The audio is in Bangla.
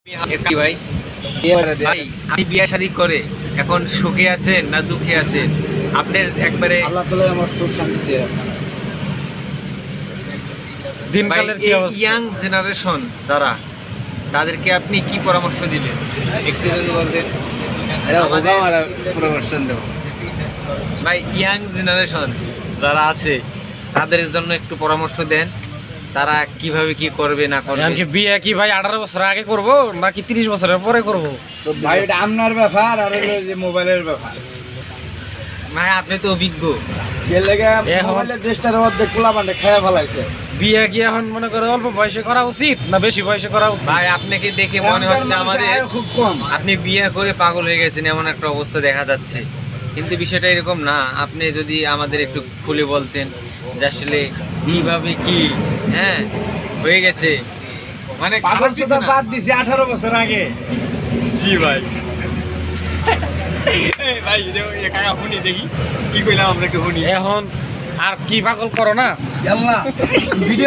ভাই ভাই আপনি বিয়ে শাদী করে এখন সুখে আছেন না দুঃখে আছেন? আপনার একবারে আল্লাহ তাআলা আমার সুখ শান্তি দিয়ে দিনকালের কি অবস্থা? ইয়াং জেনারেশন যারা, তাদেরকে আপনি কি পরামর্শ দিবেন একটু যদি বলতেন। পরামর্শন দেব। ভাই ইয়াং জেনারেশন যারা আছে তাদের জন্য একটু পরামর্শ দেন, তারা কিভাবে কি করবে না করবে। এমনকি বিয়ে কি ভাই 18 বছর আগে করব নাকি 30 বছরের পরে করব? তো ভাই এটা আপনার ব্যাপার আর হলো যে মোবাইলের ব্যাপার। ভাই আপনি তো অভিজ্ঞ। কে লাগে এখন- মোবাইলের দেশটার মধ্যে কোলা বান্ডে খেয়ে ফেলাইছে। বিয়ে কি এখন মনে করে অল্প বয়সে করা উচিত না বেশি বয়সে করা উচিত? ভাই আপনাকে দেখে মনে হচ্ছে আমাদের আয়ু খুব কম। আপনি বিয়ে করে পাগল হয়ে গেছেন এমন একটা অবস্থা দেখা যাচ্ছে, কিন্তু বিষয়টা এরকম না। আপনি যদি আমাদের একটু খুলে বলতেন যে আসলে কিভাবে কি হ্যাঁ হয়ে গেছে, মানে পাগল খারাপ কিছু চোদা না। বাদ দিছি 18 বছর আগে। জি ভাই। এই ভাই একা শুনি দেখি কি কইলাম আমরা, একটু শুনি। এখন আর কি পাগল করো না? আল্লাহ ভিডিও